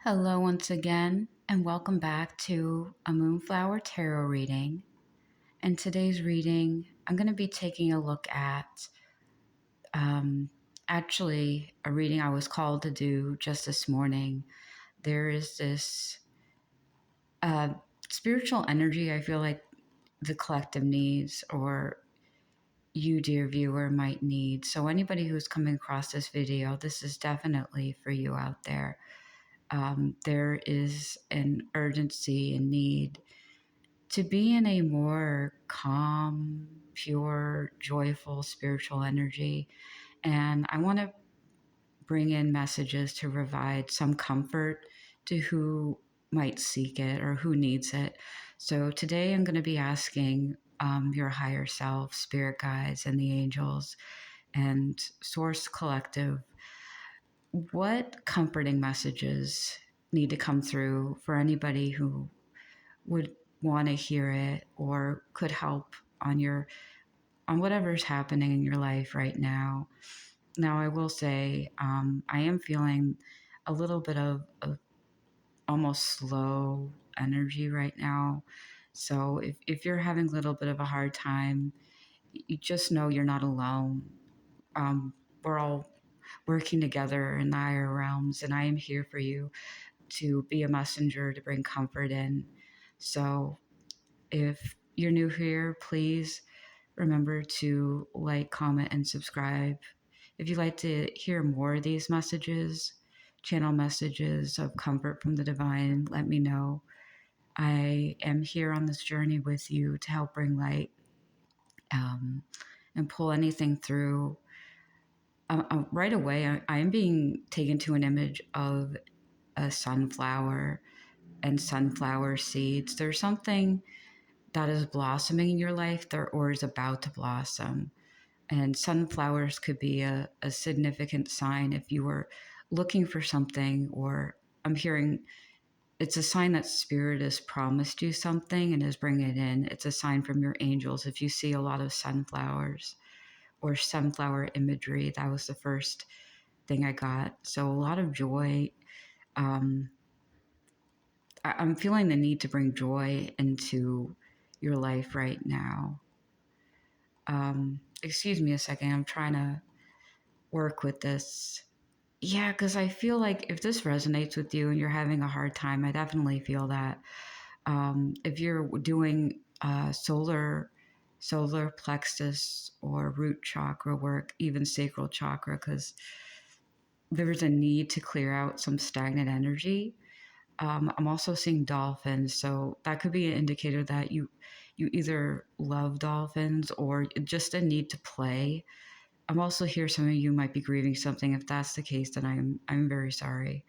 Hello, once again, and welcome back to a Moonflower Tarot reading. In today's reading, I'm going to be taking a look at actually a reading I was called to do just this morning. There is this uh, spiritual energy I feel like the collective needs, or you, dear viewer, might need. So, anybody who's coming across this video, this is definitely for you out there. There is an urgency and need to be in a more calm, pure, joyful spiritual energy. And I want to bring in messages to provide some comfort to who might seek it or who needs it. So today I'm going to be asking your higher self, spirit guides, and the angels and Source Collective, what comforting messages need to come through for anybody who would want to hear it or could help on whatever's happening in your life right now. Now, I will say I am feeling a little bit of almost slow energy right now. So if you're having a little bit of a hard time, you just know you're not alone. We're all working together in the higher realms, and I am here for you to be a messenger to bring comfort in. So if you're new here, please remember to like, comment, and subscribe. If you'd like to hear more of these messages, channel messages of comfort from the divine, let me know. I am here on this journey with you to help bring light and pull anything through. Right away, I am being taken to an image of a sunflower and sunflower seeds. There's something that is blossoming in your life or is about to blossom. And sunflowers could be a significant sign if you were looking for something, or I'm hearing it's a sign that spirit has promised you something and is bringing it in. It's a sign from your angels. If you see a lot of sunflowers or sunflower imagery, that was the first thing I got. So a lot of joy. I'm feeling the need to bring joy into your life right now. Excuse me a second. I'm trying to work with this. Yeah, because I feel like if this resonates with you and you're having a hard time, I definitely feel that. If you're doing solar plexus or root chakra work, even sacral chakra, because there's a need to clear out some stagnant energy. I'm also seeing dolphins, so that could be an indicator that you either love dolphins or just a need to play. I'm also here. Some of you might be grieving something. If that's the case, then I'm very sorry.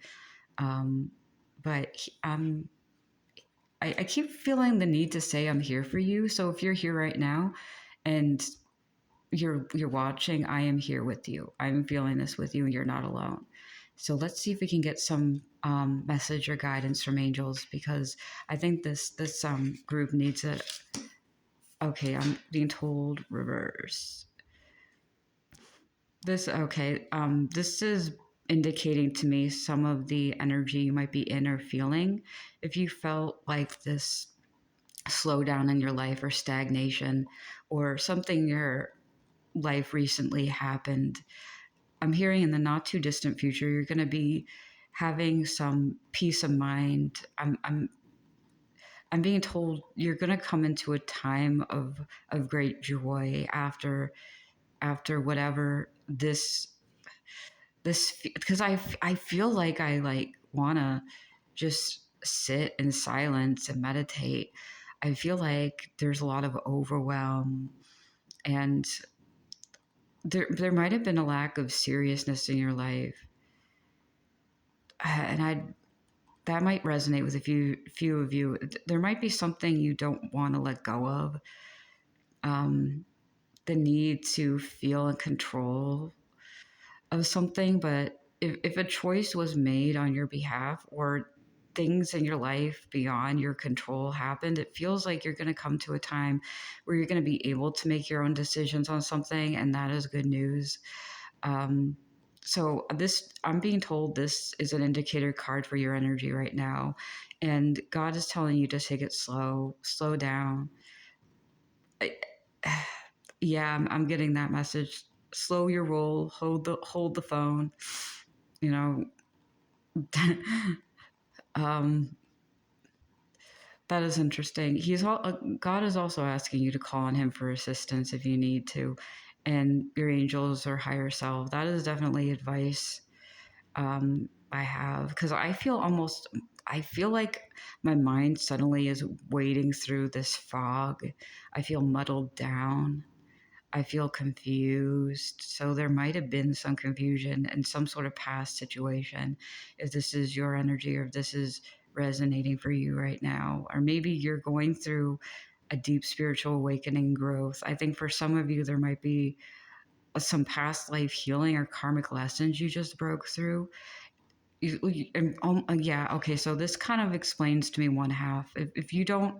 But I keep feeling the need to say I'm here for you. So if you're here right now, and you're watching, I am here with you. I'm feeling this with you, and you're not alone. So let's see if we can get some message or guidance from angels, because I think this group needs it. Okay, I'm being told reverse. This is indicating to me some of the energy you might be in or feeling. If you felt like this slowdown in your life or stagnation, or something in your life recently happened, I'm hearing in the not too distant future you're going to be having some peace of mind. I'm being told you're going to come into a time of great joy after whatever this, because I feel like I want to just sit in silence and meditate. I feel like there's a lot of overwhelm, and there might have been a lack of seriousness in your life, and that might resonate with a few of you. There might be something you don't want to let go of. The need to feel in control of something, but if a choice was made on your behalf, or things in your life beyond your control happened, it feels like you're going to come to a time where you're going to be able to make your own decisions on something, and that is good news. So this, I'm being told this is an indicator card for your energy right now, and God is telling you to take it slow, slow down. I, yeah, I'm getting that message. Slow your roll, hold the phone. You know, um, that is interesting. God is also asking you to call on Him for assistance if you need to, and your angels or higher self. That is definitely advice I have, because I feel like my mind suddenly is wading through this fog. I feel muddled down. I feel confused. So there might have been some confusion in some sort of past situation, if this is your energy or if this is resonating for you right now. Or maybe you're going through a deep spiritual awakening growth. I think for some of you, there might be some past life healing or karmic lessons you just broke through. Yeah, okay, so this kind of explains to me one half. If you don't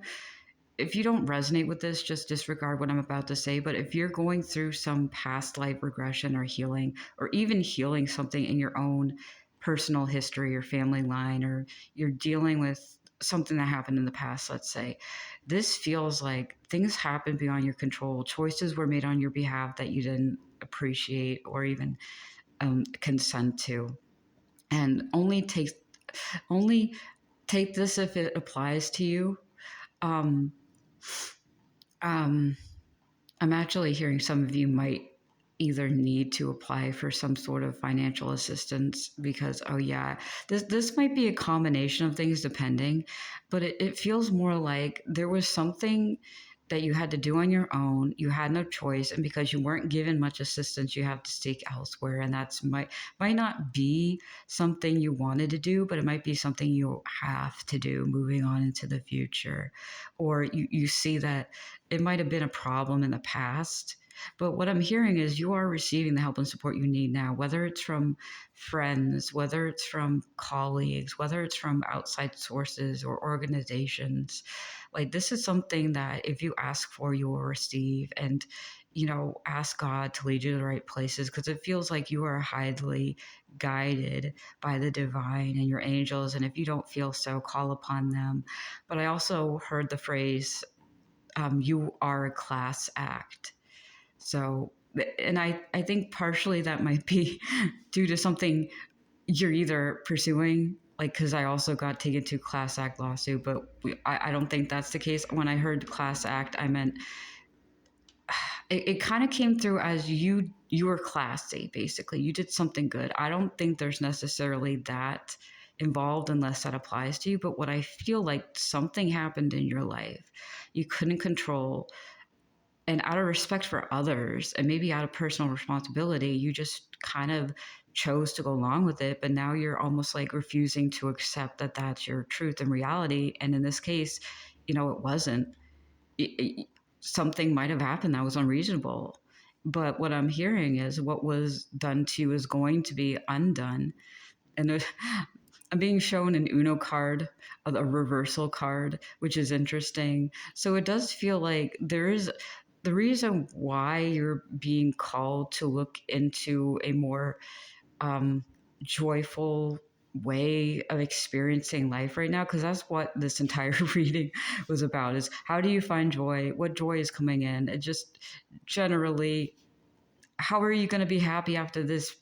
resonate with this, just disregard what I'm about to say. But if you're going through some past life regression or healing, or even healing something in your own personal history or family line, or you're dealing with something that happened in the past, let's say, this feels like things happened beyond your control. Choices were made on your behalf that you didn't appreciate or even consent to. And only take this if it applies to you. Um, um, I'm actually hearing some of you might either need to apply for some sort of financial assistance because, oh yeah, this might be a combination of things depending, but it feels more like there was something that you had to do on your own. You had no choice, and because you weren't given much assistance, you have to seek elsewhere, and that's might not be something you wanted to do, but it might be something you have to do moving on into the future, or you see that it might have been a problem in the past. But what I'm hearing is you are receiving the help and support you need now, whether it's from friends, whether it's from colleagues, whether it's from outside sources or organizations. Like, this is something that if you ask for, you will receive. And, ask God to lead you to the right places, because it feels like you are highly guided by the divine and your angels. And if you don't feel so, call upon them. But I also heard the phrase, you are a class act. So, and I think partially that might be due to something you're either pursuing, like, because I also got taken to class act lawsuit, but I don't think that's the case. When I heard class act, I meant it kind of came through as you were classy, basically. You did something good. I don't think there's necessarily that involved unless that applies to you. But what I feel like something happened in your life you couldn't control, and out of respect for others and maybe out of personal responsibility, you just kind of chose to go along with it. But now you're almost like refusing to accept that that's your truth and reality. And in this case, it wasn't. Something might have happened that was unreasonable. But what I'm hearing is what was done to you is going to be undone. And I'm being shown an Uno card, a reversal card, which is interesting. So it does feel like there is the reason why you're being called to look into a more um, joyful way of experiencing life right now, because that's what this entire reading was about, is how do you find joy, what joy is coming in. It just generally, how are you going to be happy after this?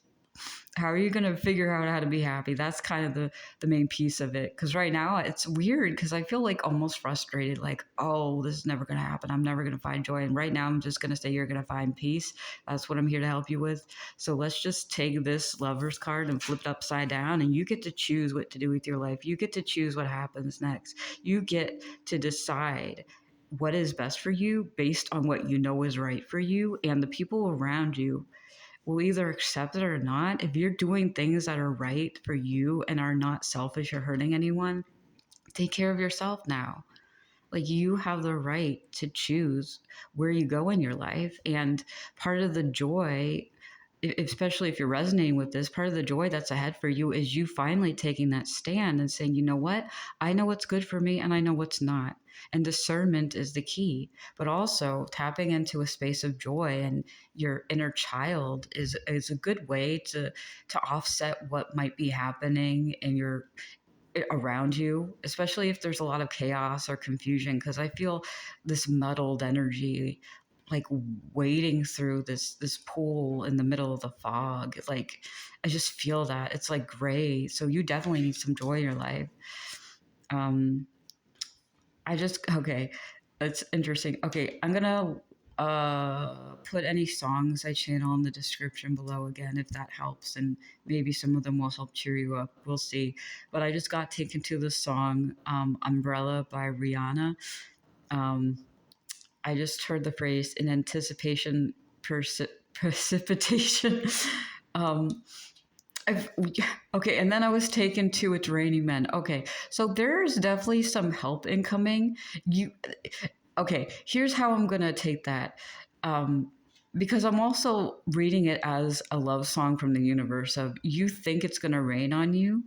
How are you going to figure out how to be happy? That's kind of the main piece of it. Because right now it's weird, because I feel like almost frustrated, like, oh, this is never going to happen, I'm never going to find joy. And right now I'm just going to say you're going to find peace. That's what I'm here to help you with. So let's just take this Lover's card and flip it upside down, and you get to choose what to do with your life. You get to choose what happens next. You get to decide what is best for you based on what you know is right for you, and the people around you will either accept it or not. If you're doing things that are right for you and are not selfish or hurting anyone, take care of yourself now. Like, you have the right to choose where you go in your life. And part of the joy especially if you're resonating with this, part of the joy that's ahead for you is you finally taking that stand and saying, you know what, I know what's good for me and I know what's not. And discernment is the key, but also tapping into a space of joy and your inner child is a good way to offset what might be happening in your around you, especially if there's a lot of chaos or confusion, because I feel this muddled energy like wading through this pool in the middle of the fog. Like I just feel that it's like gray. So you definitely need some joy in your life. Um I just okay, that's interesting. Okay, I'm gonna put any songs I channel in the description below again if that helps, and maybe some of them will help cheer you up. We'll see. But I just got taken to the song "Umbrella" by Rihanna. Um, I just heard the phrase in anticipation, precipitation. um, I've, okay, and then I was taken to It's Raining Men. Okay, so there's definitely some help incoming. You okay? Here's how I'm gonna take that, um, because I'm also reading it as a love song from the universe. Of you think it's gonna rain on you,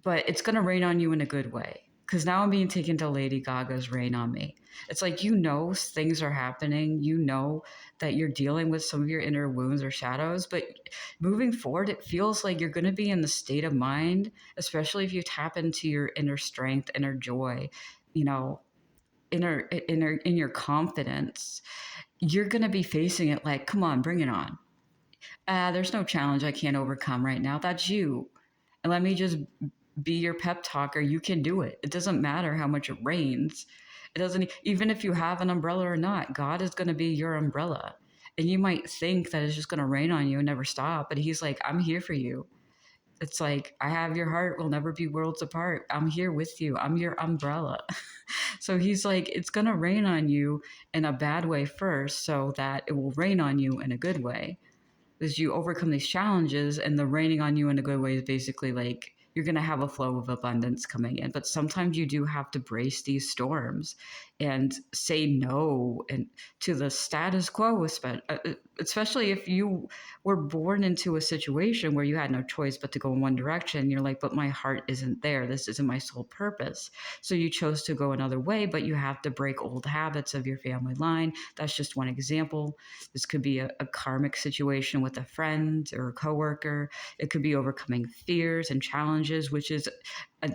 but it's going to rain on you in a good way. Because now I'm being taken to Lady Gaga's Rain on Me. It's like, you know, things are happening. You know that you're dealing with some of your inner wounds or shadows. But moving forward, it feels like you're going to be in the state of mind, especially if you tap into your inner strength, inner joy, you know, in your confidence. You're going to be facing it like, come on, bring it on. There's no challenge I can't overcome right now. That's you. And let me just be your pep talker. You can do it. It doesn't matter how much it rains. It doesn't, even if you have an umbrella or not, God is going to be your umbrella. And you might think that it's just going to rain on you and never stop, but He's like, I'm here for you. It's like, I have your heart. We'll never be worlds apart. I'm here with you. I'm your umbrella. So He's like, it's going to rain on you in a bad way first, so that it will rain on you in a good way as you overcome these challenges. And the raining on you in a good way is basically like you're going to have a flow of abundance coming in, but sometimes you do have to brace these storms and say no and to the status quo, especially if you were born into a situation where you had no choice but to go in one direction. You're like, but my heart isn't there, this isn't my sole purpose. So you chose to go another way, but you have to break old habits of your family line. That's just one example. This could be a karmic situation with a friend or a coworker. It could be overcoming fears and challenges, which is a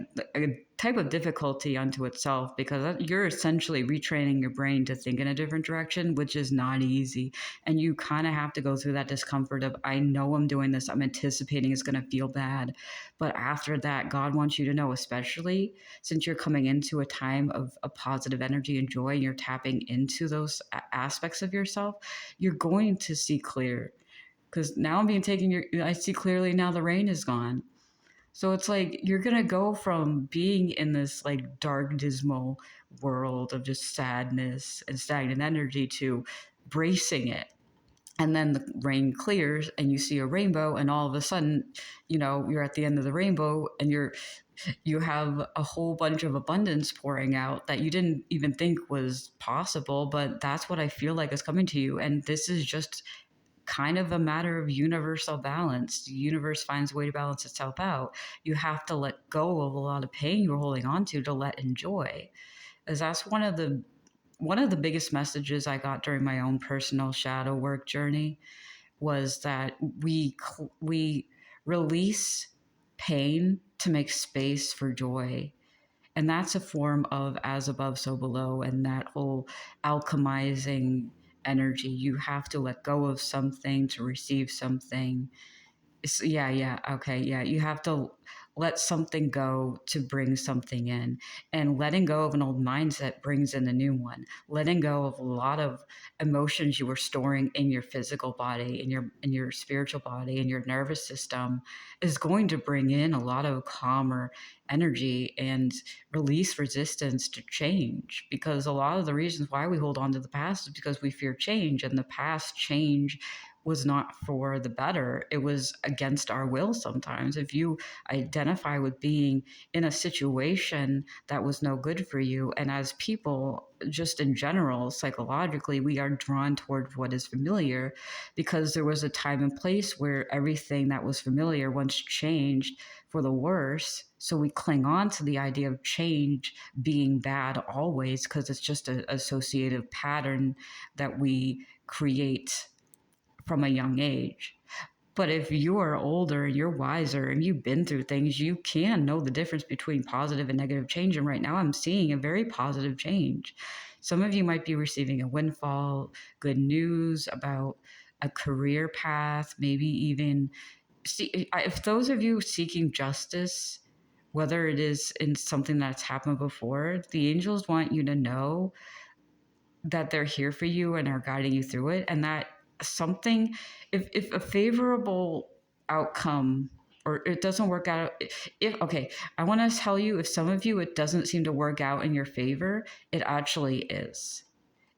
type of difficulty unto itself, because you're essentially retraining your brain to think in a different direction, which is not easy. And you kind of have to go through that discomfort of, I know I'm doing this, I'm anticipating it's going to feel bad. But after that, God wants you to know, especially since you're coming into a time of a positive energy and joy, and you're tapping into those aspects of yourself, you're going to see clear. Because now I'm being taken, I see clearly now the rain is gone. So it's like you're going to go from being in this like dark, dismal world of just sadness and stagnant energy to bracing it. And then the rain clears and you see a rainbow, and all of a sudden, you know, you're at the end of the rainbow and you have a whole bunch of abundance pouring out that you didn't even think was possible. But that's what I feel like is coming to you. And this is just kind of a matter of universal balance. The universe finds a way to balance itself out. You have to let go of a lot of pain you were holding on to let enjoy. As that's one of the biggest messages I got during my own personal shadow work journey was that we release pain to make space for joy. And that's a form of as above, so below, and that whole alchemizing energy. You have to let go of something to receive something. Yeah, okay, yeah. You have to let something go to bring something in, and letting go of an old mindset brings in a new one. Letting go of a lot of emotions you were storing in your physical body, in your spiritual body, in your nervous system, is going to bring in a lot of calmer energy and release resistance to change. Because a lot of the reasons why we hold on to the past is because we fear change, and the past change was not for the better. It was against our will sometimes. If you identify with being in a situation that was no good for you, and as people, just in general, psychologically, we are drawn toward what is familiar because there was a time and place where everything that was familiar once changed for the worse. So we cling on to the idea of change being bad always because it's just an associative pattern that we create from a young age. But if you are older and you're wiser and you've been through things, you can know the difference between positive and negative change. And right now, I'm seeing a very positive change. Some of you might be receiving a windfall, good news about a career path, maybe even see if those of you seeking justice, whether it is in something that's happened before, the angels want you to know that they're here for you and are guiding you through it, and that something, if a favorable outcome or it doesn't work out, if okay, I want to tell you, if some of you it doesn't seem to work out in your favor, it actually is.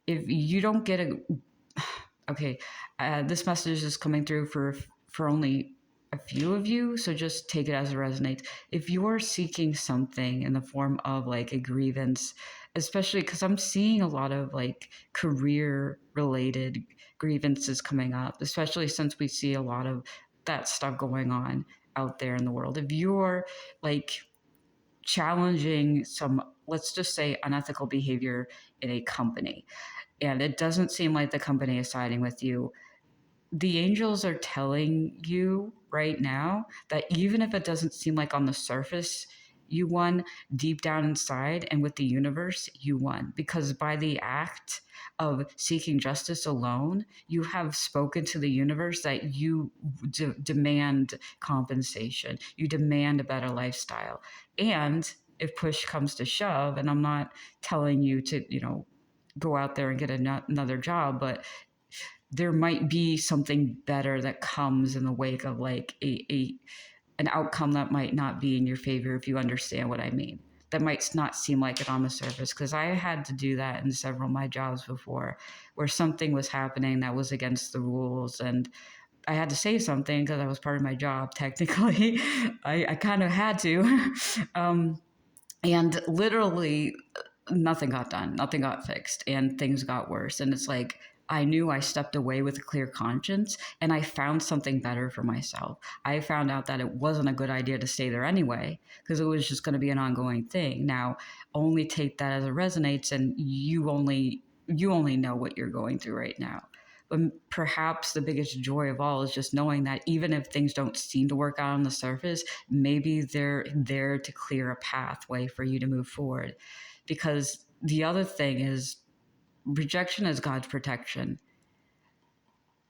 If you don't get a okay, this message is coming through for only a few of you, so just take it as it resonates. If you are seeking something in the form of like a grievance, especially because I'm seeing a lot of like career related grievances coming up, especially since we see a lot of that stuff going on out there in the world. If you're like challenging some, let's just say, unethical behavior in a company, and it doesn't seem like the company is siding with you, the angels are telling you right now that even if it doesn't seem like on the surface you won, deep down inside and with the universe, you won. Because by the act of seeking justice alone, you have spoken to the universe that you demand compensation, you demand a better lifestyle. And if push comes to shove, and I'm not telling you to, go out there and get another job, but there might be something better that comes in the wake of like an outcome that might not be in your favor, if you understand what I mean. That might not seem like it on the surface, because I had to do that in several of my jobs before, where something was happening that was against the rules, and I had to say something because that was part of my job. Technically, I kind of had to, and literally nothing got done, nothing got fixed, and things got worse. And it's like, I knew I stepped away with a clear conscience and I found something better for myself. I found out that it wasn't a good idea to stay there anyway, because it was just going to be an ongoing thing. Now, only take that as it resonates, and you only know what you're going through right now. But perhaps the biggest joy of all is just knowing that even if things don't seem to work out on the surface, maybe they're there to clear a pathway for you to move forward. Because the other thing is, rejection is God's protection.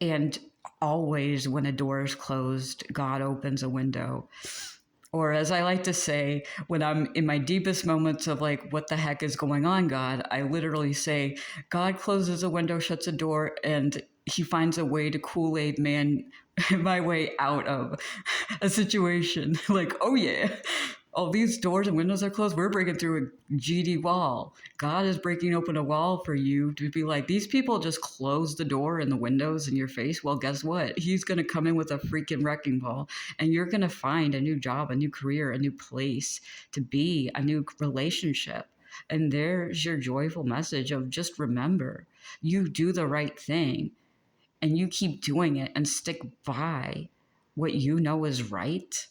And always when a door is closed, God opens a window. Or as I like to say, when I'm in my deepest moments of like, what the heck is going on, God, I literally say, God closes a window, shuts a door, and he finds a way to Kool-Aid man my way out of a situation. Like, oh yeah, all these doors and windows are closed. We're breaking through a GD wall. God is breaking open a wall for you to be like, these people just closed the door and the windows in your face. Well, guess what? He's going to come in with a freaking wrecking ball, and you're going to find a new job, a new career, a new place to be, a new relationship. And there's your joyful message of just remember, you do the right thing and you keep doing it and stick by what you know is right,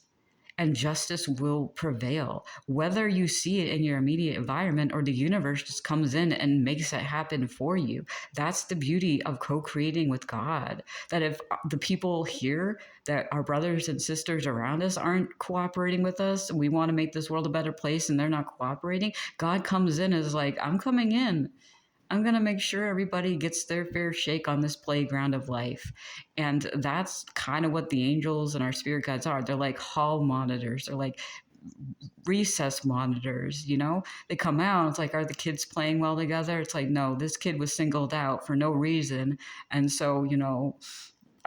and justice will prevail, whether you see it in your immediate environment or the universe just comes in and makes it happen for you. That's the beauty of co-creating with God. That if the people here, that our brothers and sisters around us aren't cooperating with us, we want to make this world a better place, and they're not cooperating, God comes in as like, I'm coming in. I'm going to make sure everybody gets their fair shake on this playground of life. And that's kind of what the angels and our spirit guides are. They're like hall monitors. They're like recess monitors, They come out, it's like, are the kids playing well together? It's like, no, this kid was singled out for no reason. And so,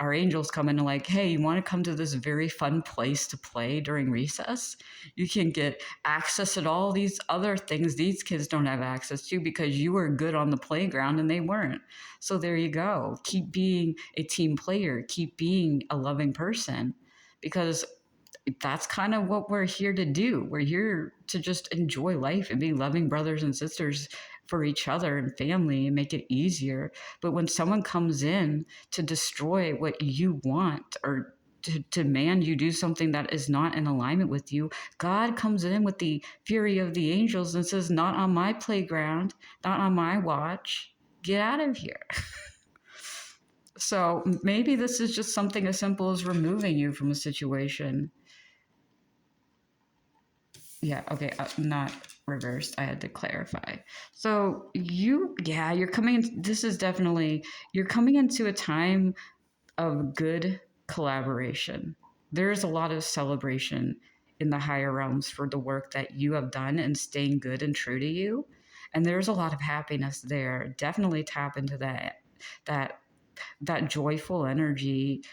our angels come in and like, hey, you want to come to this very fun place to play during recess? You can get access to all these other things these kids don't have access to because you were good on the playground and they weren't. So there you go. Keep being a team player, keep being a loving person, because that's kind of what we're here to do. We're here to just enjoy life and be loving brothers and sisters for each other and family and make it easier. But when someone comes in to destroy what you want or to demand you do something that is not in alignment with you, God comes in with the fury of the angels and says, not on my playground, not on my watch. Get out of here. So maybe this is just something as simple as removing you from a situation. Yeah, okay, not reversed. I had to clarify. So you're coming in, this is definitely, you're coming into a time of good collaboration. There's a lot of celebration in the higher realms for the work that you have done and staying good and true to you. And there's a lot of happiness there. Definitely tap into that that joyful energy,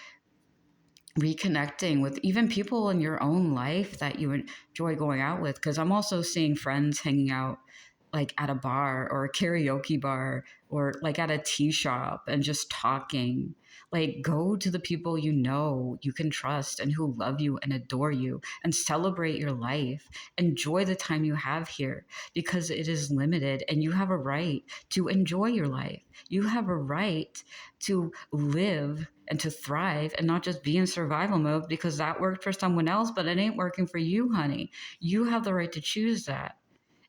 reconnecting with even people in your own life that you enjoy going out with. Because I'm also seeing friends hanging out like at a bar or a karaoke bar or like at a tea shop and just talking. Like, go to the people you know you can trust and who love you and adore you and celebrate your life. Enjoy the time you have here because it is limited and you have a right to enjoy your life. You have a right to live and to thrive and not just be in survival mode because that worked for someone else, but it ain't working for you, honey. You have the right to choose that.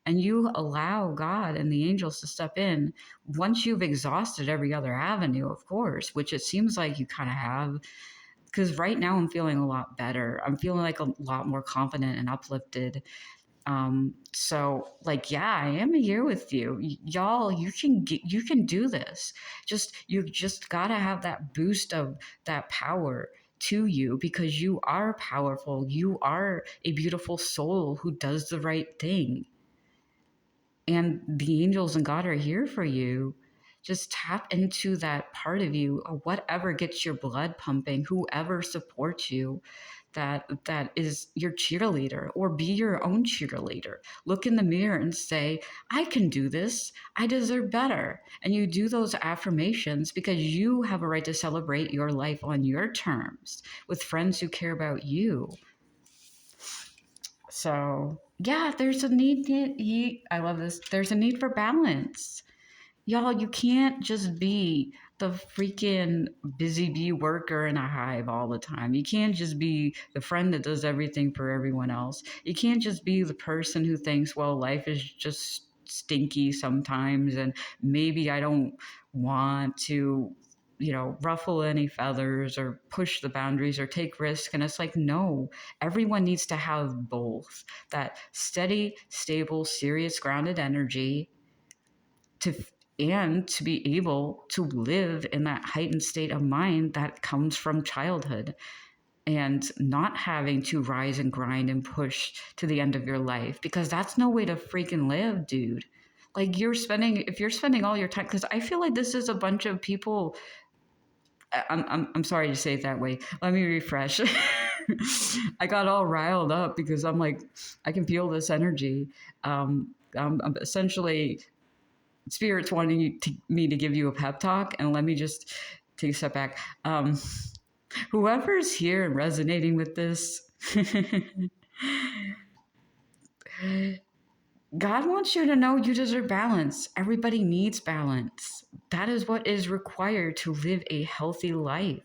And you allow God and the angels to step in once you've exhausted every other avenue, of course, which it seems like you kind of have. Because right now I'm feeling a lot better. I'm feeling like a lot more confident and uplifted. So like, yeah, I am here with you. Y'all, you can do this. You just gotta have that boost of that power to you because you are powerful. You are a beautiful soul who does the right thing. And the angels and God are here for you. Just tap into that part of you, or whatever gets your blood pumping, whoever supports you, that is your cheerleader, or be your own cheerleader. Look in the mirror and say, I can do this. I deserve better. And you do those affirmations because you have a right to celebrate your life on your terms with friends who care about you. So yeah, there's a need. I love this. There's a need for balance. Y'all, you can't just be the freaking busy bee worker in a hive all the time. You can't just be the friend that does everything for everyone else. You can't just be the person who thinks, well, life is just stinky sometimes and maybe I don't want to, ruffle any feathers or push the boundaries or take risks. And it's like, no, everyone needs to have both that steady, stable, serious, grounded energy to and to be able to live in that heightened state of mind that comes from childhood and not having to rise and grind and push to the end of your life, because that's no way to freaking live, dude. Like, if you're spending all your time, because I feel like this is a bunch of people. I'm sorry to say it that way. Let me refresh. I got all riled up because I'm like, I can feel this energy. I'm essentially, spirits wanting me to give you a pep talk, and let me just take a step back. Whoever's here and resonating with this, God wants you to know you deserve balance. Everybody needs balance. That is what is required to live a healthy life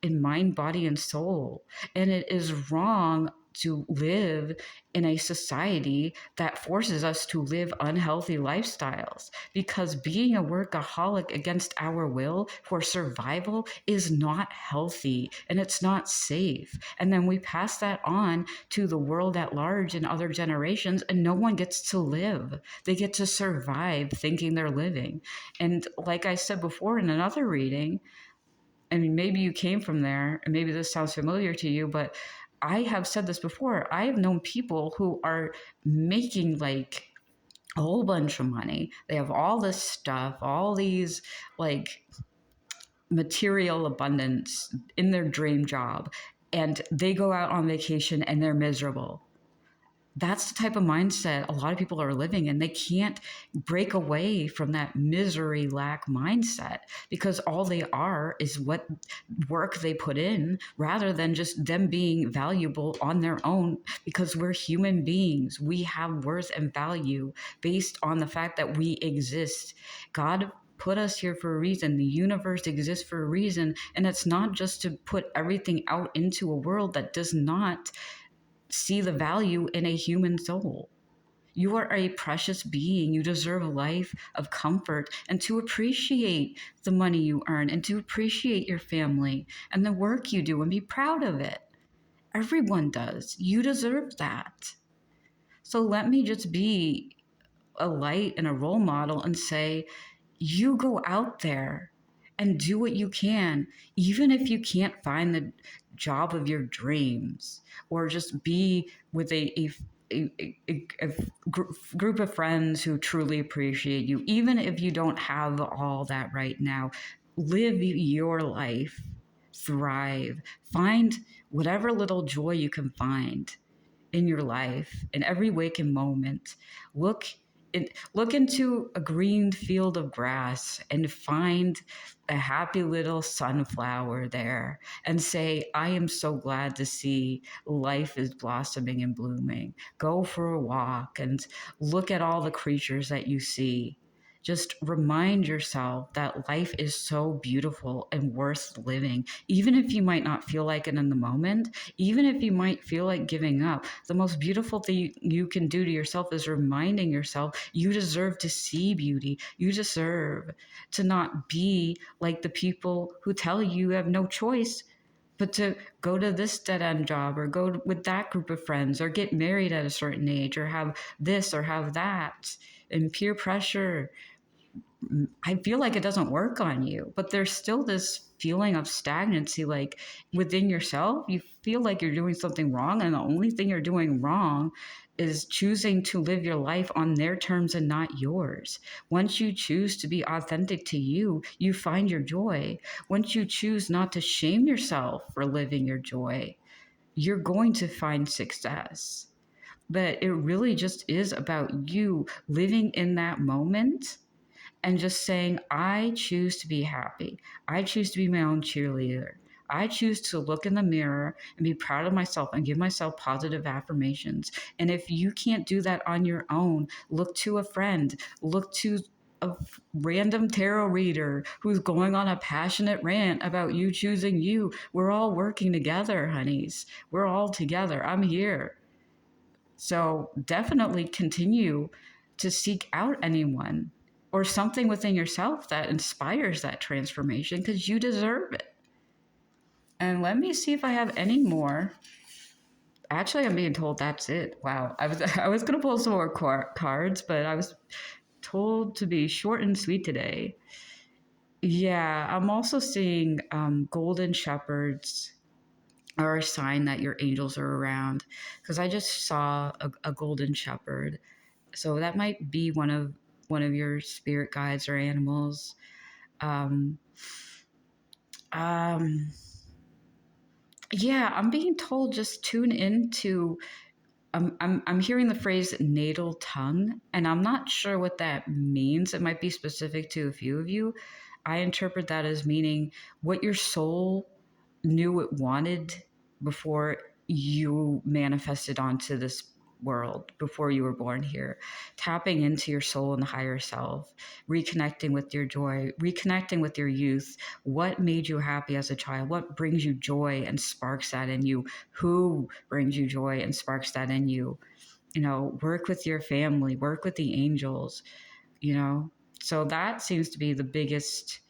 in mind, body, and soul. And it is wrong to live in a society that forces us to live unhealthy lifestyles, because being a workaholic against our will for survival is not healthy and it's not safe. And then we pass that on to the world at large and other generations, and no one gets to live. They get to survive thinking they're living. And like I said before in another reading, I mean, maybe you came from there and maybe this sounds familiar to you, but I have said this before. I have known people who are making like a whole bunch of money. They have all this stuff, all these like material abundance in their dream job, and they go out on vacation and they're miserable. That's the type of mindset a lot of people are living in. They can't break away from that misery lack mindset because all they are is what work they put in rather than just them being valuable on their own, because we're human beings. We have worth and value based on the fact that we exist. God put us here for a reason. The universe exists for a reason. And it's not just to put everything out into a world that does not see the value in a human soul. You are a precious being. You deserve a life of comfort and to appreciate the money you earn and to appreciate your family and the work you do and be proud of it. Everyone does. You deserve that. So let me just be a light and a role model and say, you go out there and do what you can, even if you can't find the job of your dreams, or just be with a group of friends who truly appreciate you, even if you don't have all that right now. Live your life, thrive, find whatever little joy you can find in your life, in every waking moment. Look look into a green field of grass and find a happy little sunflower there and say, I am so glad to see life is blossoming and blooming. Go for a walk and look at all the creatures that you see. Just remind yourself that life is so beautiful and worth living, even if you might not feel like it in the moment, even if you might feel like giving up. The most beautiful thing you can do to yourself is reminding yourself you deserve to see beauty. You deserve to not be like the people who tell you have no choice but to go to this dead end job or go with that group of friends or get married at a certain age or have this or have that. And peer pressure, I feel like it doesn't work on you, but there's still this feeling of stagnancy, like within yourself. You feel like you're doing something wrong, and the only thing you're doing wrong is choosing to live your life on their terms and not yours. Once you choose to be authentic to you, you find your joy. Once you choose not to shame yourself for living your joy, you're going to find success. But it really just is about you living in that moment and just saying, I choose to be happy. I choose to be my own cheerleader. I choose to look in the mirror and be proud of myself and give myself positive affirmations. And if you can't do that on your own, look to a friend, look to a random tarot reader who's going on a passionate rant about you choosing you. We're all working together, honeys. We're all together. I'm here. So definitely continue to seek out anyone or something within yourself that inspires that transformation, because you deserve it. And let me see if I have any more. Actually, I'm being told that's it. Wow. I was going to pull some more cards, but I was told to be short and sweet today. Yeah, I'm also seeing golden shepherds are a sign that your angels are around, because I just saw a golden shepherd. So that might be one of your spirit guides or animals. Um, um, yeah, I'm being told just tune into. I'm hearing the phrase natal tongue, and I'm not sure what that means. It might be specific to a few of you. I interpret that as meaning what your soul knew it wanted before you manifested onto this world, before you were born here. Tapping into your soul and the higher self, reconnecting with your joy, reconnecting with your youth. What made you happy as a child? What brings you joy and sparks that in you? Who brings you joy and sparks that in you? You know, work with your family, work with the angels, you know. So that seems to be the biggest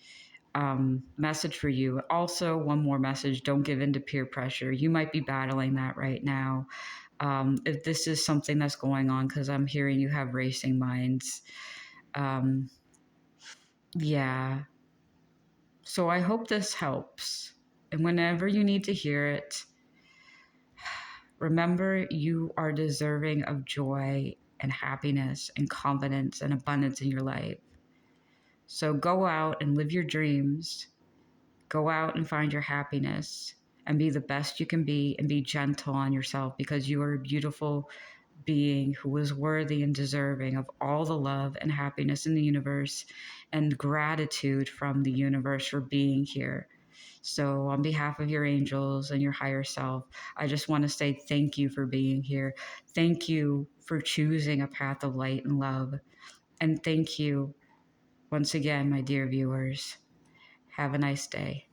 message for you. Also, one more message: don't give in to peer pressure. You might be battling that right now. If this is something that's going on, because I'm hearing you have racing minds. Um, yeah. So I hope this helps. And whenever you need to hear it, remember you are deserving of joy and happiness and confidence and abundance in your life. So go out and live your dreams Go out and find your happiness and be the best you can be, and be gentle on yourself, because you are a beautiful being who is worthy and deserving of all the love and happiness in the universe, and gratitude from the universe for being here. So, on behalf of your angels and your higher self, I just want to say thank you for being here. Thank you for choosing a path of light and love. And thank you once again, my dear viewers. Have a nice day.